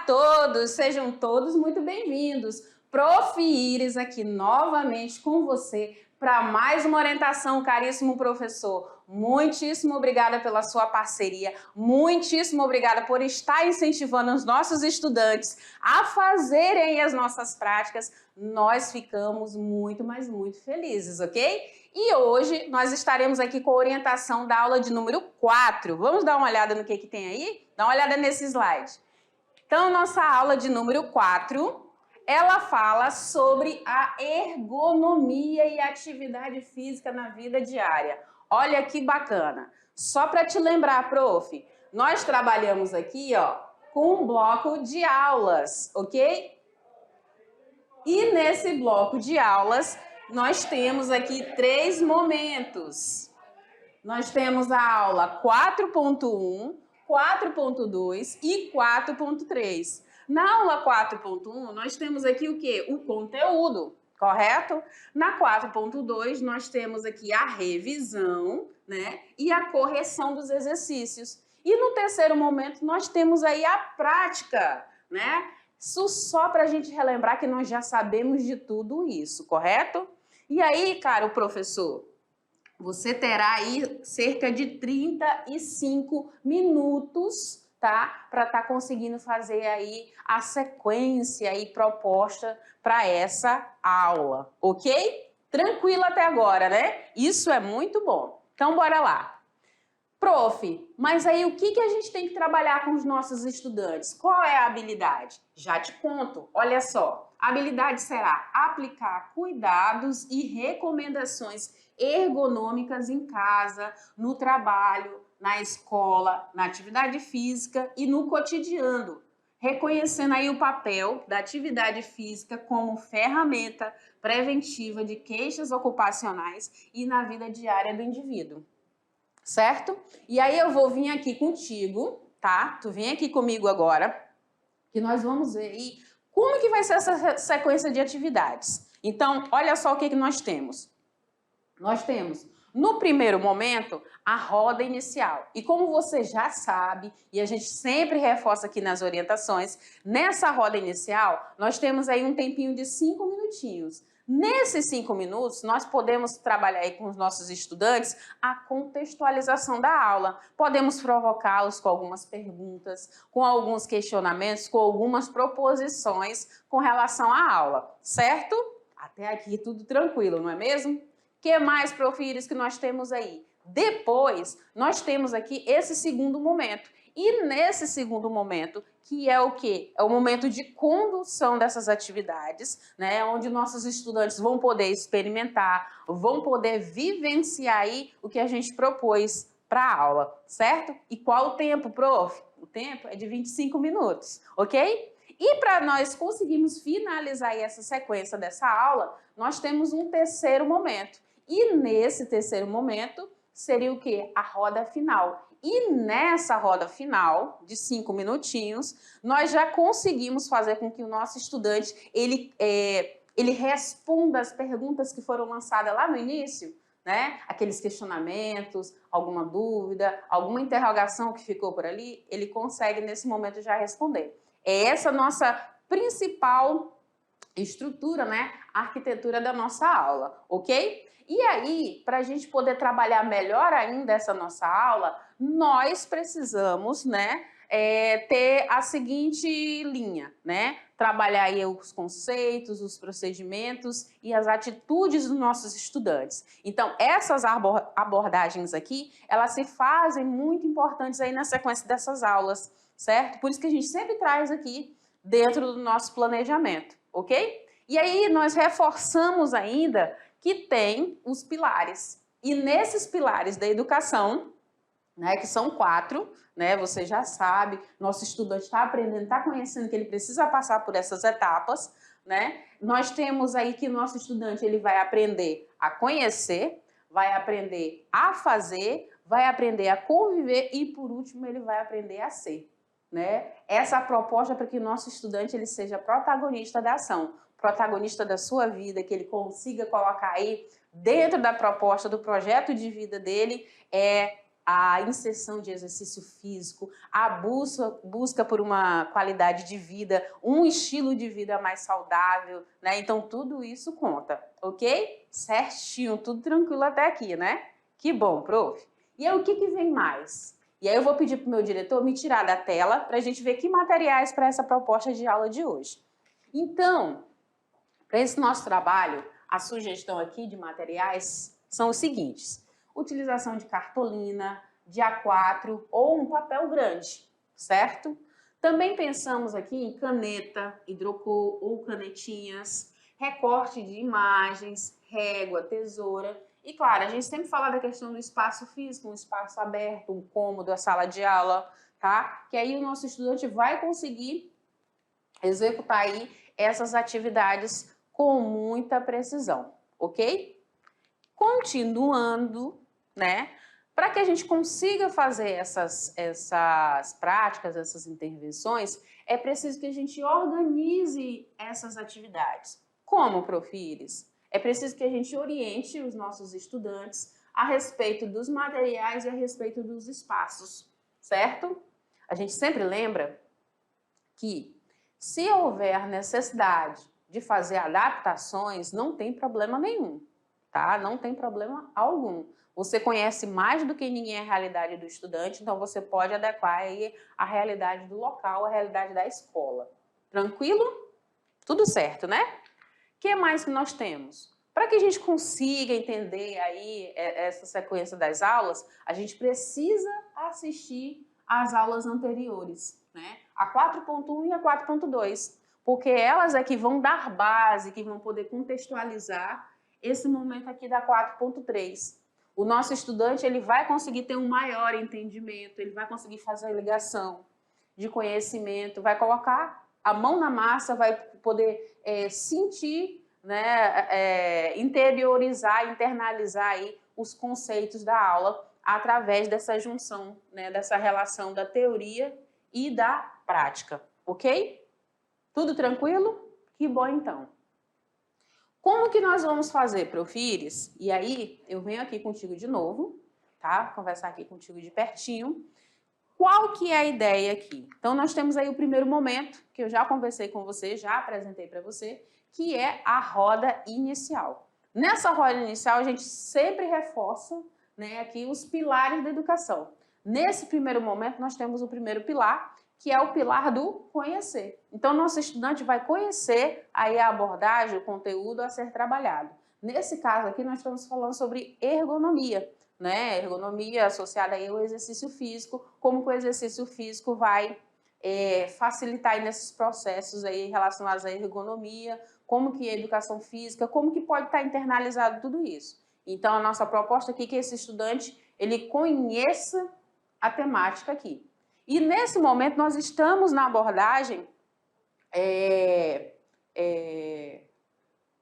todos, sejam todos muito bem-vindos. Prof. Iris aqui novamente com você para mais uma orientação, caríssimo professor. Muitíssimo obrigada pela sua parceria, muitíssimo obrigada por estar incentivando os nossos estudantes a fazerem as nossas práticas. Nós ficamos muito, mas muito felizes, ok? E hoje nós estaremos aqui com a orientação da aula de número 4. Vamos dar uma olhada no que tem aí? Dá uma olhada nesse slide. Então, nossa aula de número 4, ela fala sobre a ergonomia e atividade física na vida diária. Olha que bacana. Só para te lembrar, prof, nós trabalhamos aqui, ó, com um bloco de aulas, ok? E nesse bloco de aulas, nós temos aqui 3 momentos. Nós temos a aula 4.1, 4.2 e 4.3. Na aula 4.1, nós temos aqui o quê? O conteúdo, correto? Na 4.2, nós temos aqui a revisão, né? E a correção dos exercícios. E no terceiro momento, nós temos aí a prática, né? Isso só para a gente relembrar que nós já sabemos de tudo isso, correto? E aí, caro professor, você terá aí cerca de 35 minutos, tá? Para estar conseguindo fazer aí a sequência aí proposta para essa aula, ok? Tranquilo até agora, né? Isso é muito bom. Então, bora lá. Prof, mas aí o que a gente tem que trabalhar com os nossos estudantes? Qual é a habilidade? Já te conto, olha só. A habilidade será aplicar cuidados e recomendações ergonômicas em casa, no trabalho, na escola, na atividade física e no cotidiano, reconhecendo aí o papel da atividade física como ferramenta preventiva de queixas ocupacionais e na vida diária do indivíduo. Certo? E aí eu vou vir aqui contigo, tá? Tu vem aqui comigo agora, que nós vamos ver aí como que vai ser essa sequência de atividades. Então, olha só o que nós temos. Nós temos, no primeiro momento, a roda inicial. E como você já sabe, e a gente sempre reforça aqui nas orientações, nessa roda inicial, nós temos aí um tempinho de 5 minutinhos. Nesses 5 minutos, nós podemos trabalhar aí com os nossos estudantes a contextualização da aula. Podemos provocá-los com algumas perguntas, com alguns questionamentos, com algumas proposições com relação à aula, certo? Até aqui tudo tranquilo, não é mesmo? O que mais, Prof. Iris, que nós temos aí? Depois, nós temos aqui esse segundo momento. E nesse segundo momento, que é o quê? É o momento de condução dessas atividades, né? Onde nossos estudantes vão poder experimentar, vão poder vivenciar aí o que a gente propôs para a aula, certo? E qual o tempo, prof? O tempo é de 25 minutos, ok? E para nós conseguirmos finalizar aí essa sequência dessa aula, nós temos um terceiro momento. E nesse terceiro momento, seria o quê? A roda final. E nessa roda final, de 5 minutinhos, nós já conseguimos fazer com que o nosso estudante, ele responda as perguntas que foram lançadas lá no início, né? Aqueles questionamentos, alguma dúvida, alguma interrogação que ficou por ali, ele consegue nesse momento já responder. É essa nossa principal estrutura, né? A arquitetura da nossa aula, ok? E aí, para a gente poder trabalhar melhor ainda essa nossa aula, nós precisamos, né, ter a seguinte linha, né? Trabalhar aí os conceitos, os procedimentos e as atitudes dos nossos estudantes. Então, essas abordagens aqui, elas se fazem muito importantes aí na sequência dessas aulas, certo? Por isso que a gente sempre traz aqui dentro do nosso planejamento, ok? E aí, nós reforçamos ainda que tem os pilares. E nesses pilares da educação, né, que são 4, né, você já sabe, nosso estudante está aprendendo, está conhecendo que ele precisa passar por essas etapas, né? Nós temos aí que o nosso estudante ele vai aprender a conhecer, vai aprender a fazer, vai aprender a conviver e, por último, ele vai aprender a ser. Né? Essa é a proposta para que o nosso estudante ele seja protagonista da ação, protagonista da sua vida, que ele consiga colocar aí dentro da proposta do projeto de vida dele a inserção de exercício físico, a busca por uma qualidade de vida, um estilo de vida mais saudável, né? Então, tudo isso conta, ok? Certinho, tudo tranquilo até aqui, né? Que bom, prof. E aí, o que vem mais? E aí eu vou pedir para o meu diretor me tirar da tela para a gente ver que materiais para essa proposta de aula de hoje. Então, para esse nosso trabalho, a sugestão aqui de materiais são os seguintes: utilização de cartolina, de A4 ou um papel grande, certo? Também pensamos aqui em caneta, hidrocor ou canetinhas, recorte de imagens, régua, tesoura. E claro, a gente sempre fala da questão do espaço físico, um espaço aberto, um cômodo, a sala de aula, tá? Que aí o nosso estudante vai conseguir executar aí essas atividades com muita precisão, ok? Continuando, né? Para que a gente consiga fazer essas práticas, essas intervenções, é preciso que a gente organize essas atividades. Como, Prof. Iris? É preciso que a gente oriente os nossos estudantes a respeito dos materiais e a respeito dos espaços, certo? A gente sempre lembra que, se houver necessidade de fazer adaptações, não tem problema nenhum, tá? Não tem problema algum. Você conhece mais do que ninguém a realidade do estudante, então você pode adequar aí a realidade do local, a realidade da escola. Tranquilo? Tudo certo, né? O que mais que nós temos? Para que a gente consiga entender aí essa sequência das aulas, a gente precisa assistir às aulas anteriores, né? A 4.1 e a 4.2, porque elas é que vão dar base, que vão poder contextualizar esse momento aqui da 4.3. O nosso estudante ele vai conseguir ter um maior entendimento, ele vai conseguir fazer a ligação de conhecimento, vai colocar a mão na massa, vai poder sentir, né, interiorizar, internalizar aí os conceitos da aula através dessa junção, né, dessa relação da teoria e da prática, ok? Tudo tranquilo? Que bom então. Como que nós vamos fazer, Prof. Iris? E aí, eu venho aqui contigo de novo, tá? Conversar aqui contigo de pertinho. Qual que é a ideia aqui? Então, nós temos aí o primeiro momento, que eu já conversei com você, já apresentei para você, que é a roda inicial. Nessa roda inicial, a gente sempre reforça, né, aqui os pilares da educação. Nesse primeiro momento, nós temos o primeiro pilar, que é o pilar do conhecer. Então, nosso estudante vai conhecer aí a abordagem, o conteúdo a ser trabalhado. Nesse caso aqui, nós estamos falando sobre ergonomia, né? Ergonomia associada aí ao exercício físico, como que o exercício físico vai facilitar aí nesses processos aí relacionados à ergonomia, como que a educação física, como que pode estar internalizado tudo isso. Então, a nossa proposta aqui é que esse estudante, ele conheça a temática aqui. E nesse momento nós estamos na abordagem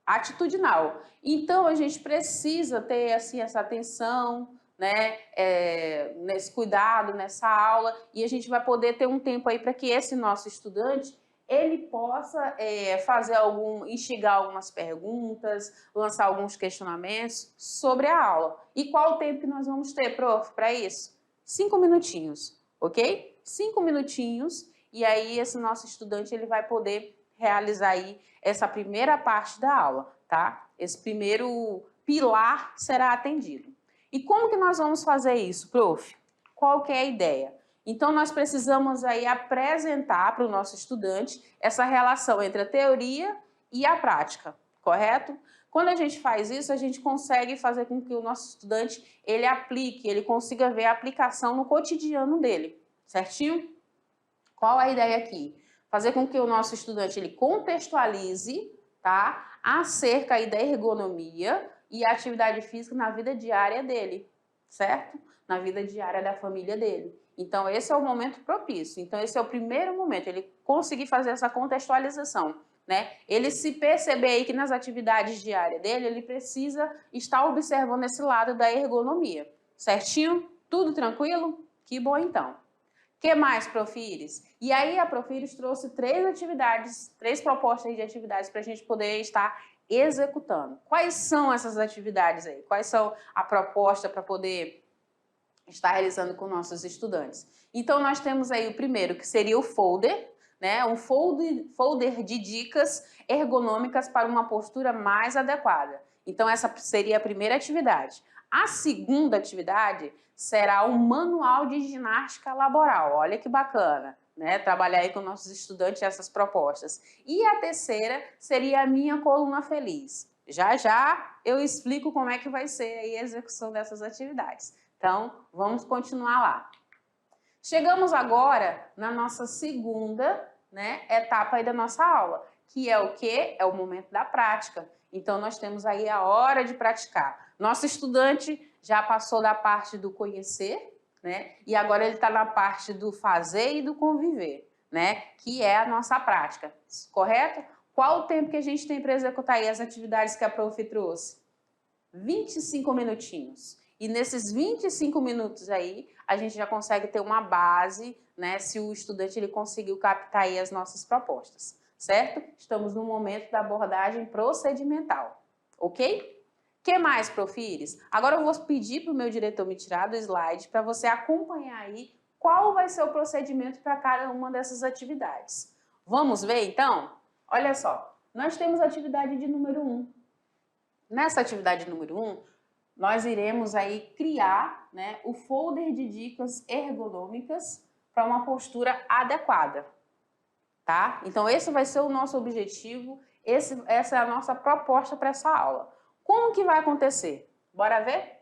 atitudinal. Então a gente precisa ter assim, essa atenção, né, nesse cuidado, nessa aula, e a gente vai poder ter um tempo aí para que esse nosso estudante ele possa instigar algumas perguntas, lançar alguns questionamentos sobre a aula. E qual o tempo que nós vamos ter, prof, para isso? 5 minutinhos, ok? 5 minutinhos, e aí esse nosso estudante ele vai poder realizar aí essa primeira parte da aula, tá? Esse primeiro pilar será atendido. E como que nós vamos fazer isso, prof? Qual que é a ideia? Então, nós precisamos aí apresentar para o nosso estudante essa relação entre a teoria e a prática, correto? Quando a gente faz isso, a gente consegue fazer com que o nosso estudante, ele aplique, ele consiga ver a aplicação no cotidiano dele, certinho? Qual a ideia aqui? Fazer com que o nosso estudante, ele contextualize, tá, acerca aí da ergonomia e a atividade física na vida diária dele, certo? Na vida diária da família dele. Então, esse é o momento propício. Então, esse é o primeiro momento, ele conseguir fazer essa contextualização, né? Ele se perceber aí que nas atividades diárias dele, ele precisa estar observando esse lado da ergonomia, certinho? Tudo tranquilo? Que bom, então. O que mais, Prof. Iris? E aí, a Prof. Iris trouxe 3 propostas de atividades para a gente poder estar executando. Quais são essas atividades aí? Quais são a proposta para poder está realizando com nossos estudantes. Então, nós temos aí o primeiro, que seria o folder, né? Um folder de dicas ergonômicas para uma postura mais adequada. Então, essa seria a primeira atividade. A segunda atividade será um manual de ginástica laboral. Olha que bacana, né? Trabalhar aí com nossos estudantes essas propostas. E a terceira seria a minha coluna feliz. Já já eu explico como é que vai ser aí a execução dessas atividades. Então, vamos continuar lá. Chegamos agora na nossa segunda, né, etapa aí da nossa aula, que é o quê? É o momento da prática. Então, nós temos aí a hora de praticar. Nosso estudante já passou da parte do conhecer, né, e agora ele está na parte do fazer e do conviver, né, que é a nossa prática, correto? Qual o tempo que a gente tem para executar aí as atividades que a prof trouxe? 25 minutinhos. E nesses 25 minutos aí, a gente já consegue ter uma base, né, se o estudante ele conseguiu captar aí as nossas propostas, certo? Estamos no momento da abordagem procedimental, ok? O que mais, profires? Agora eu vou pedir para o meu diretor me tirar do slide para você acompanhar aí qual vai ser o procedimento para cada uma dessas atividades. Vamos ver, então? Olha só, nós temos a atividade de número 1. Nessa atividade número 1, nós iremos aí criar, né, o folder de dicas ergonômicas para uma postura adequada, tá? Então, esse vai ser o nosso objetivo, essa é a nossa proposta para essa aula. Como que vai acontecer? Bora ver?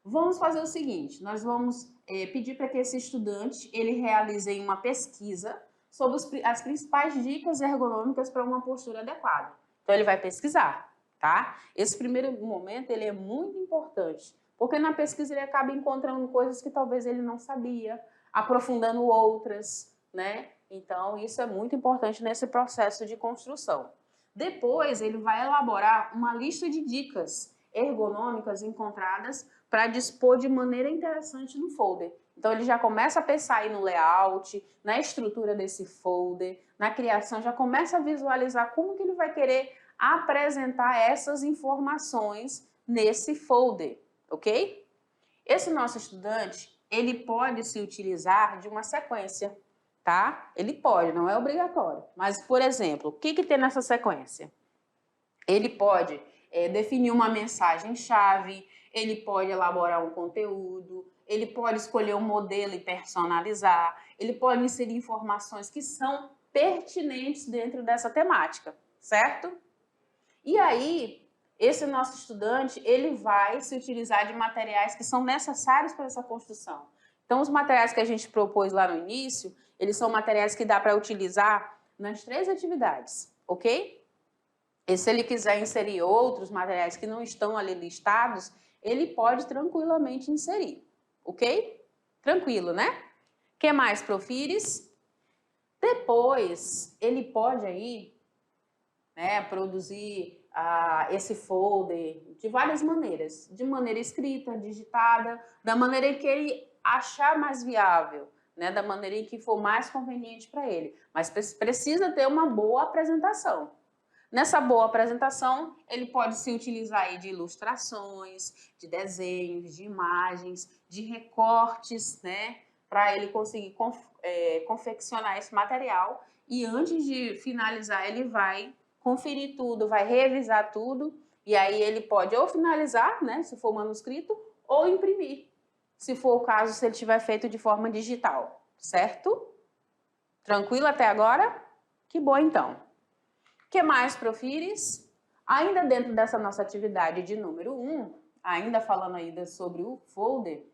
Vamos fazer o seguinte, nós vamos pedir para que esse estudante ele realize uma pesquisa sobre as principais dicas ergonômicas para uma postura adequada. Então, ele vai pesquisar, tá? Esse primeiro momento ele é muito importante, porque na pesquisa ele acaba encontrando coisas que talvez ele não sabia, aprofundando outras, né? Então, isso é muito importante nesse processo de construção. Depois, ele vai elaborar uma lista de dicas ergonômicas encontradas para dispor de maneira interessante no folder. Então, ele já começa a pensar aí no layout, na estrutura desse folder, na criação, já começa a visualizar como que ele vai querer apresentar essas informações nesse folder, ok? Esse nosso estudante, ele pode se utilizar de uma sequência, tá? Ele pode, não é obrigatório. Mas, por exemplo, o que tem nessa sequência? Ele pode definir uma mensagem-chave, ele pode elaborar um conteúdo, ele pode escolher um modelo e personalizar, ele pode inserir informações que são pertinentes dentro dessa temática, certo? E aí, esse nosso estudante, ele vai se utilizar de materiais que são necessários para essa construção. Então, os materiais que a gente propôs lá no início, eles são materiais que dá para utilizar nas 3 atividades, ok? E se ele quiser inserir outros materiais que não estão ali listados, ele pode tranquilamente inserir, ok? Tranquilo, né? O que mais, profires? Depois, ele pode aí, né, produzir esse folder de várias maneiras, de maneira escrita, digitada, da maneira em que ele achar mais viável, né, da maneira em que for mais conveniente para ele, mas precisa ter uma boa apresentação. Nessa boa apresentação, ele pode se utilizar aí de ilustrações, de desenhos, de imagens, de recortes, né, para ele conseguir confeccionar esse material e antes de finalizar ele vai conferir tudo, vai revisar tudo e aí ele pode ou finalizar, né, se for manuscrito, ou imprimir, se for o caso, se ele tiver feito de forma digital, certo? Tranquilo até agora? Que bom então. O que mais, profires? Ainda dentro dessa nossa atividade de número 1, ainda falando ainda sobre o folder,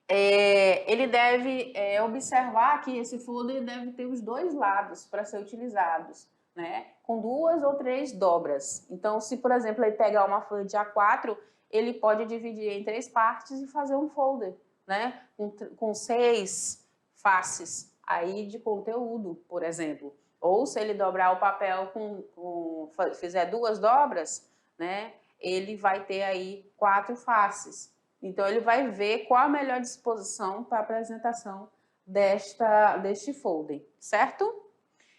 ele deve observar que esse folder deve ter os 2 lados para ser utilizados, né? Com 2 ou 3 dobras. Então, se, por exemplo, ele pegar uma folha de A4, ele pode dividir em 3 partes e fazer um folder, né? Com 6 faces aí de conteúdo, por exemplo. Ou se ele dobrar o papel fizer 2 dobras, né? Ele vai ter aí 4 faces. Então, ele vai ver qual a melhor disposição para a apresentação deste folder, certo?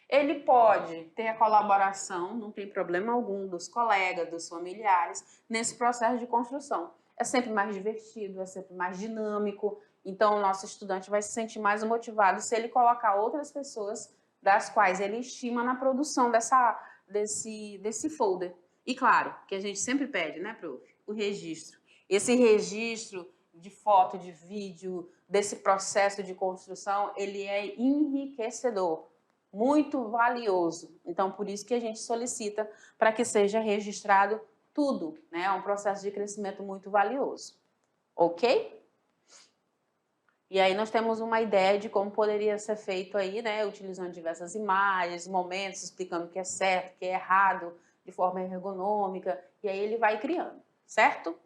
Ele pode ter a colaboração, não tem problema algum, dos colegas, dos familiares, nesse processo de construção. É sempre mais divertido, é sempre mais dinâmico, então o nosso estudante vai se sentir mais motivado se ele colocar outras pessoas das quais ele estima na produção desse folder. E claro, que a gente sempre pede, né, prof? O registro. Esse registro de foto, de vídeo, desse processo de construção, ele é enriquecedor, muito valioso. Então, por isso que a gente solicita para que seja registrado tudo, né? É um processo de crescimento muito valioso. Ok? E aí nós temos uma ideia de como poderia ser feito aí, né? Utilizando diversas imagens, momentos, explicando o que é certo, o que é errado, de forma ergonômica, e aí ele vai criando, certo?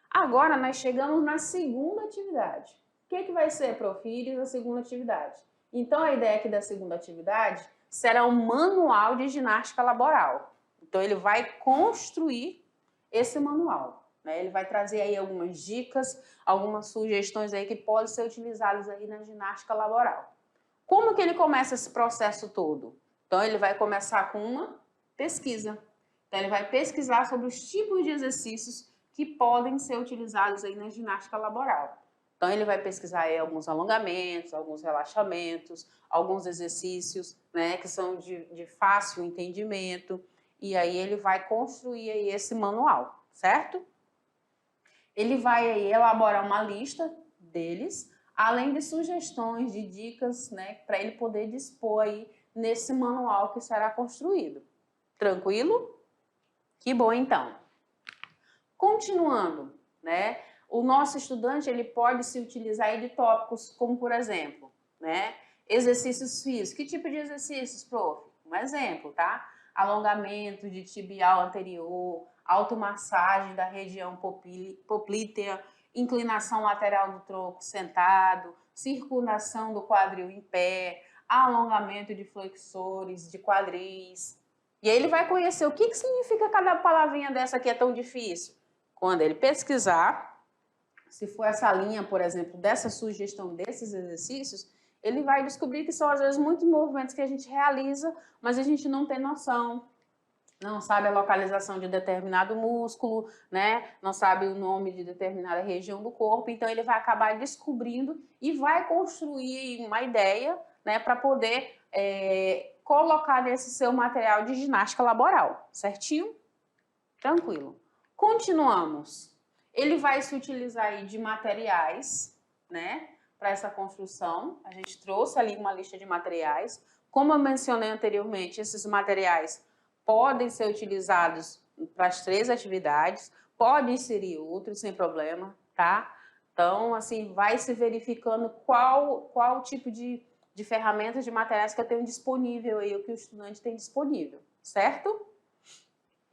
Agora nós chegamos na segunda atividade. O que vai ser, prof. Iris, a segunda atividade? Então a ideia aqui da segunda atividade será um manual de ginástica laboral. Então ele vai construir esse manual, né? Ele vai trazer aí algumas dicas, algumas sugestões aí que podem ser utilizadas aí na ginástica laboral. Como que ele começa esse processo todo? Então ele vai começar com uma pesquisa. Então ele vai pesquisar sobre os tipos de exercícios que podem ser utilizados aí na ginástica laboral. Então ele vai pesquisar aí alguns alongamentos, alguns relaxamentos, alguns exercícios, né, que são de fácil entendimento, e aí ele vai construir aí esse manual, certo? Ele vai aí elaborar uma lista deles, além de sugestões, de dicas, né, para ele poder dispor aí nesse manual que será construído. Tranquilo? Que bom, então. Continuando, né, o nosso estudante ele pode se utilizar aí de tópicos como, por exemplo, né, exercícios físicos. Que tipo de exercícios, prof? Um exemplo, tá? Alongamento de tibial anterior, automassagem da região poplítea, inclinação lateral do tronco sentado, circulação do quadril em pé, alongamento de flexores, de quadris. E aí ele vai conhecer o que significa cada palavrinha dessa que é tão difícil. Quando ele pesquisar, se for essa linha, por exemplo, dessa sugestão desses exercícios, ele vai descobrir que são, às vezes, muitos movimentos que a gente realiza, mas a gente não tem noção, não sabe a localização de determinado músculo, né? Não sabe o nome de determinada região do corpo, então ele vai acabar descobrindo e vai construir uma ideia, né, para poder colocar nesse seu material de ginástica laboral, certinho? Tranquilo. Continuamos. Ele vai se utilizar aí de materiais, né, para essa construção. A gente trouxe ali uma lista de materiais. Como eu mencionei anteriormente, esses materiais podem ser utilizados para as 3 atividades, pode inserir outros sem problema, tá? Então, assim, vai se verificando qual tipo de ferramentas, de materiais que eu tenho disponível aí, o que o estudante tem disponível, certo?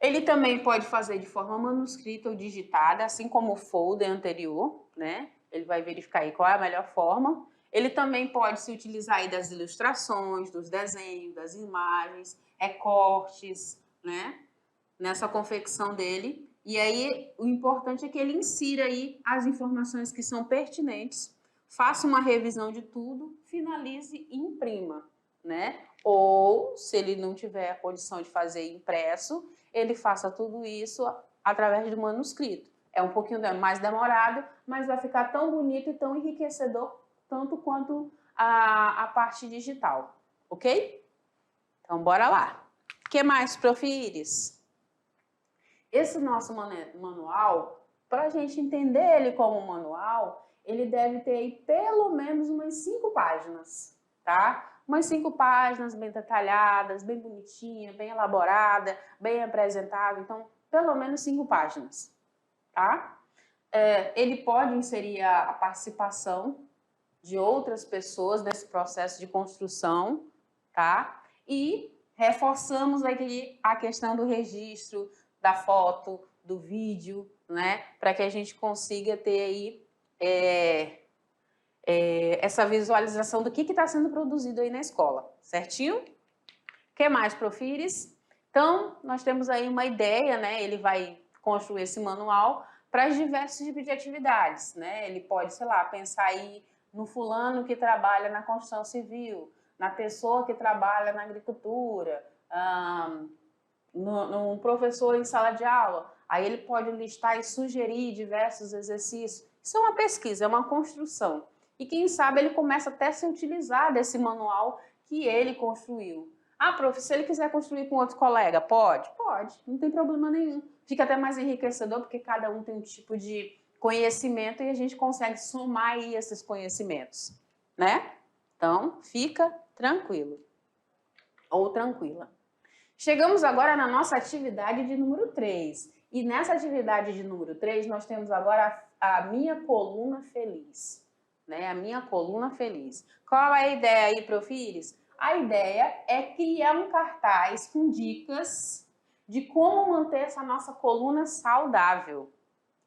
Ele também pode fazer de forma manuscrita ou digitada, assim como o folder anterior, né? Ele vai verificar aí qual é a melhor forma. Ele também pode se utilizar aí das ilustrações, dos desenhos, das imagens, recortes, né? Nessa confecção dele. E aí, o importante é que ele insira aí as informações que são pertinentes, faça uma revisão de tudo, finalize e imprima, né? Ou, se ele não tiver a condição de fazer impresso, ele faça tudo isso através do manuscrito. É um pouquinho mais demorado, mas vai ficar tão bonito e tão enriquecedor, tanto quanto a parte digital, ok? Então, bora lá. O que mais, prof. Iris? Esse nosso manual, para a gente entender ele como manual, ele deve ter aí pelo menos umas 5 páginas, tá? Umas 5 páginas bem detalhadas, bem bonitinha, bem elaborada, bem apresentável. Então, pelo menos 5 páginas, tá? Ele pode inserir a participação de outras pessoas nesse processo de construção, tá? E reforçamos aqui a questão do registro da foto, do vídeo, né? Para que a gente consiga ter aí essa visualização do que está sendo produzido aí na escola, certinho? O que mais, prof. Iris? Então, nós temos aí uma ideia, né? Ele vai construir esse manual para diversos tipos de atividades, né? Ele pode, sei lá, pensar aí no fulano que trabalha na construção civil, na pessoa que trabalha na agricultura, no professor em sala de aula. Aí ele pode listar e sugerir diversos exercícios. Isso é uma pesquisa, é uma construção. E quem sabe ele começa até a se utilizar desse manual que ele construiu. Ah, prof, se ele quiser construir com outro colega, pode? Pode, não tem problema nenhum. Fica até mais enriquecedor, porque cada um tem um tipo de conhecimento e a gente consegue somar aí esses conhecimentos, né? Então, fica tranquilo ou tranquila. Chegamos agora na nossa atividade de número 3. E nessa atividade de número 3, nós temos agora a minha coluna feliz, né? A minha coluna feliz. Qual é a ideia aí, Profires? A ideia é criar um cartaz com dicas de como manter essa nossa coluna saudável,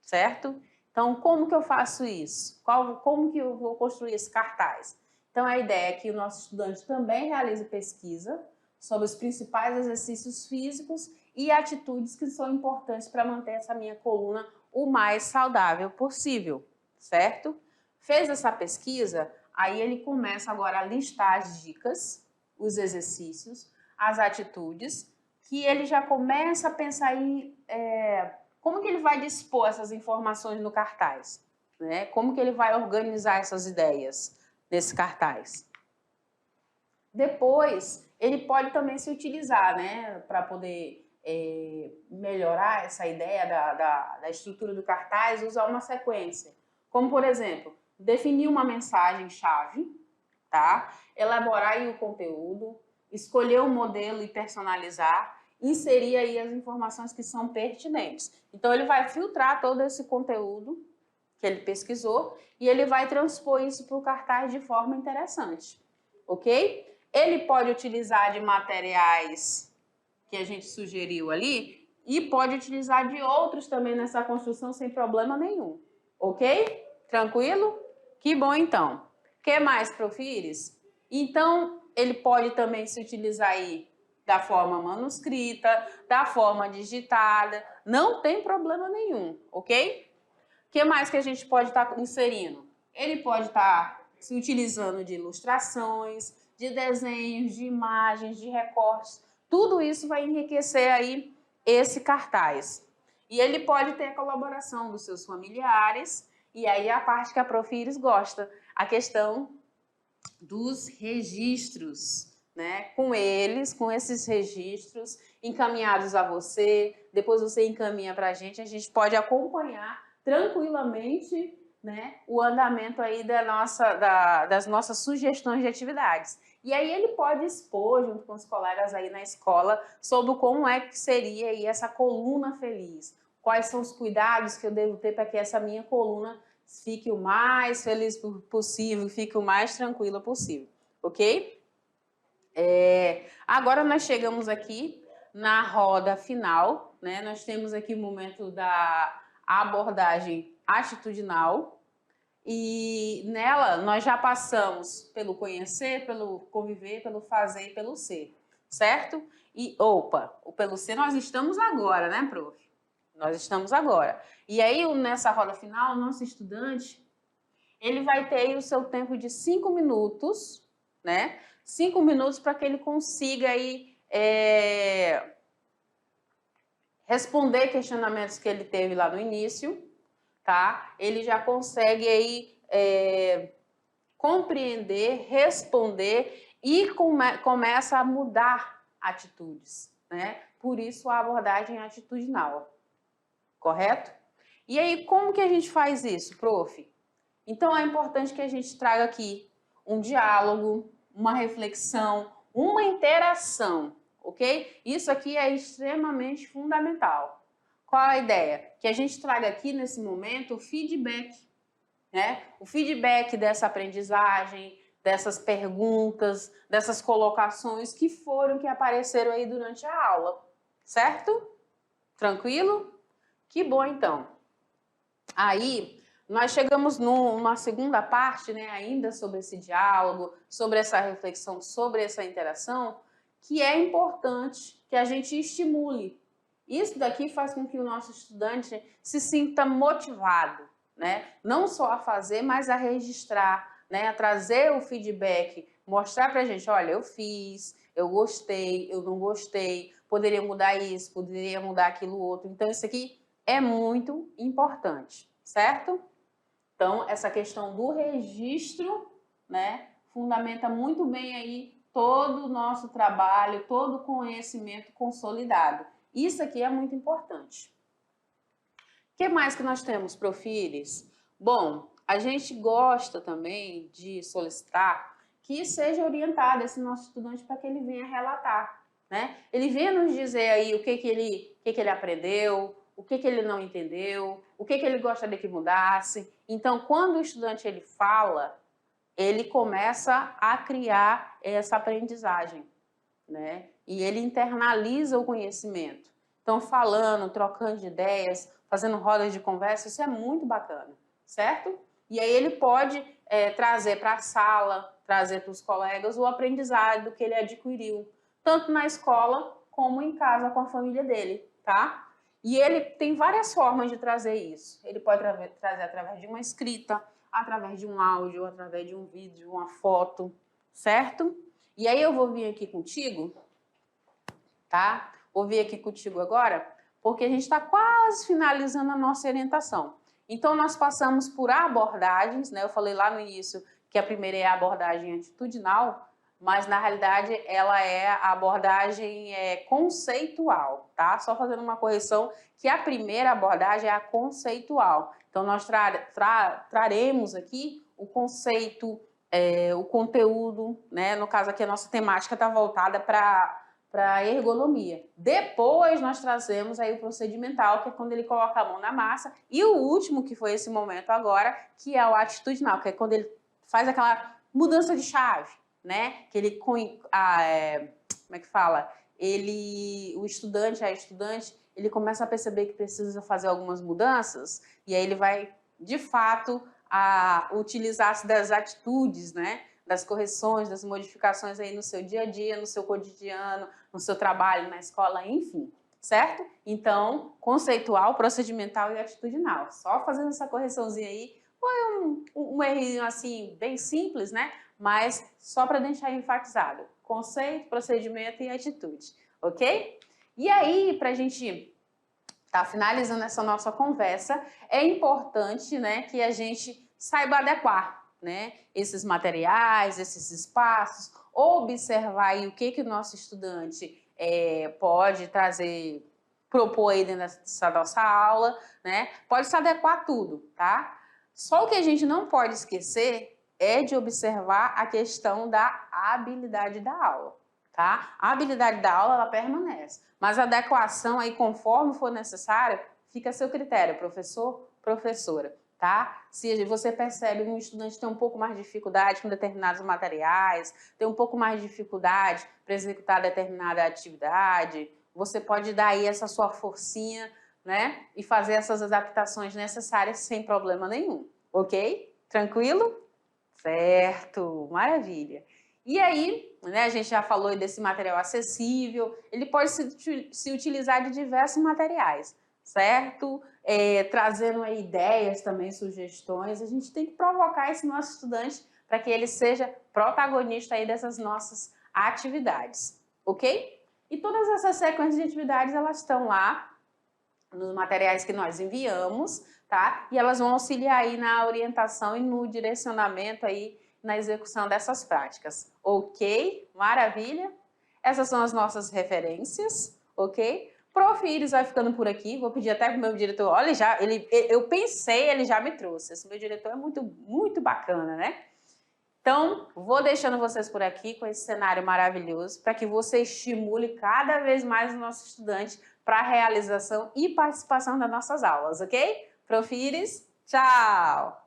certo? Então, como que eu faço isso? Como que eu vou construir esse cartaz? Então, a ideia é que o nosso estudante também realize pesquisa sobre os principais exercícios físicos e atitudes que são importantes para manter essa minha coluna o mais saudável possível, certo? Fez essa pesquisa, aí ele começa agora a listar as dicas, os exercícios, as atitudes, que ele já começa a pensar em como que ele vai dispor essas informações no cartaz, né? Como que ele vai organizar essas ideias nesse cartaz. Depois, ele pode também se utilizar, né, para poder melhorar essa ideia da estrutura do cartaz, usar uma sequência. Como, por exemplo, definir uma mensagem-chave, tá? Elaborar aí o conteúdo, escolher o modelo e personalizar, inserir aí as informações que são pertinentes. Então, ele vai filtrar todo esse conteúdo que ele pesquisou e ele vai transpor isso para o cartaz de forma interessante, ok? Ele pode utilizar de materiais que a gente sugeriu ali e pode utilizar de outros também nessa construção sem problema nenhum, ok? Tranquilo? Que bom então. O que mais, Profires? Então, ele pode também se utilizar aí da forma manuscrita, da forma digitada, não tem problema nenhum, ok? O que mais que a gente pode estar inserindo? Ele pode estar se utilizando de ilustrações, de desenhos, de imagens, de recortes. Tudo isso vai enriquecer aí esse cartaz. E ele pode ter a colaboração dos seus familiares, e aí a parte que a Profires gosta, a questão dos registros, né? Com esses registros encaminhados a você, depois você encaminha para a gente pode acompanhar tranquilamente, né, o andamento aí das nossas sugestões de atividades. E aí ele pode expor junto com os colegas aí na escola sobre como é que seria aí essa coluna feliz. Quais são os cuidados que eu devo ter para que essa minha coluna fique o mais feliz possível, fique o mais tranquila possível, ok? Agora nós chegamos aqui na roda final, né? Nós temos aqui o momento da abordagem atitudinal e nela nós já passamos pelo conhecer, pelo conviver, pelo fazer e pelo ser, certo? E, pelo ser nós estamos agora, né, prof? Nós estamos agora. E aí, nessa roda final, o nosso estudante, ele vai ter aí o seu tempo de 5 minutos, né? 5 minutos para que ele consiga aí, responder questionamentos que ele teve lá no início, tá? Ele já consegue aí compreender, responder e começa a mudar atitudes, né? Por isso a abordagem atitudinal, correto? E aí, como que a gente faz isso, prof? Então, é importante que a gente traga aqui um diálogo, uma reflexão, uma interação, ok? Isso aqui é extremamente fundamental. Qual a ideia? Que a gente traga aqui, nesse momento, o feedback, né? O feedback dessa aprendizagem, dessas perguntas, dessas colocações que apareceram aí durante a aula, certo? Tranquilo? Que bom, então. Aí, nós chegamos numa segunda parte, né, ainda sobre esse diálogo, sobre essa reflexão, sobre essa interação, que é importante que a gente estimule. Isso daqui faz com que o nosso estudante se sinta motivado, né, não só a fazer, mas a registrar, né, a trazer o feedback Mostrar pra gente, olha, eu fiz, eu gostei, eu não gostei, poderia mudar isso, poderia mudar aquilo outro. Então, isso aqui é muito importante, certo? Então, essa questão do registro, né, fundamenta muito bem aí todo o nosso trabalho, todo o conhecimento consolidado. Isso aqui é muito importante. O que mais que nós temos, Profires? Bom, a gente gosta também de solicitar que seja orientado esse nosso estudante para que ele venha relatar, né? Ele venha nos dizer aí o que ele aprendeu, o que ele não entendeu, o que ele gostaria que mudasse. Então, quando o estudante ele fala, ele começa a criar essa aprendizagem, né? E ele internaliza o conhecimento. Então, falando, trocando de ideias, fazendo rodas de conversa, isso é muito bacana, certo? E aí ele pode trazer para a sala, trazer para os colegas o aprendizado que ele adquiriu, tanto na escola como em casa com a família dele, tá? E ele tem várias formas de trazer isso. Ele pode trazer através de uma escrita, através de um áudio, através de um vídeo, uma foto, certo? E aí eu vou vir aqui contigo, tá? Vou vir aqui contigo agora, porque a gente está quase finalizando a nossa orientação. Então, nós passamos por abordagens, né? Eu falei lá no início que a primeira é a abordagem atitudinal, mas na realidade ela é a abordagem conceitual, tá? Só fazendo uma correção, que a primeira abordagem é a conceitual. Então, nós traremos aqui o conceito, o conteúdo, né? No caso aqui a nossa temática está voltada para a ergonomia. Depois nós trazemos aí o procedimental, que é quando ele coloca a mão na massa, e o último, que foi esse momento agora, que é o atitudinal, que é quando ele faz aquela mudança de chave, né? Que ele, como é que fala? O estudante, a estudante, ele começa a perceber que precisa fazer algumas mudanças, e aí ele vai, de fato, utilizar-se das atitudes, né? Das correções, das modificações aí no seu dia a dia, no seu cotidiano, no seu trabalho, na escola, enfim, certo? Então, conceitual, procedimental e atitudinal. Só fazendo essa correçãozinha aí, foi um errinho assim, bem simples, né? Mas só para deixar enfatizado, conceito, procedimento e atitude, ok? E aí, para a gente tá finalizando essa nossa conversa, é importante, né, que a gente saiba adequar, né, esses materiais, esses espaços, observar aí o que o nosso estudante pode trazer, propor aí dentro dessa nossa aula, né, pode se adequar a tudo, tá? Só o que a gente não pode esquecer é de observar a questão da habilidade da aula, tá? A habilidade da aula, ela permanece, mas a adequação aí, conforme for necessário, fica a seu critério, professor, professora, tá? Se você percebe que um estudante tem um pouco mais de dificuldade com determinados materiais, tem um pouco mais de dificuldade para executar determinada atividade, você pode dar aí essa sua forcinha, né? E fazer essas adaptações necessárias sem problema nenhum, ok? Tranquilo? Certo, maravilha. E aí, né, a gente já falou desse material acessível, ele pode se utilizar de diversos materiais, certo? Trazendo aí ideias também, sugestões, a gente tem que provocar esse nosso estudante para que ele seja protagonista aí dessas nossas atividades, ok? E todas essas sequências de atividades, elas estão lá nos materiais que nós enviamos, tá? E elas vão auxiliar aí na orientação e no direcionamento aí na execução dessas práticas, ok? Maravilha? Essas são as nossas referências, ok? Prof. Iris vai ficando por aqui, vou pedir até para o meu diretor, olha, eu pensei, ele já me trouxe, esse meu diretor é muito, muito bacana, né? Então, vou deixando vocês por aqui com esse cenário maravilhoso para que você estimule cada vez mais o nosso estudante para a realização e participação das nossas aulas, ok? Prof. Iris, tchau!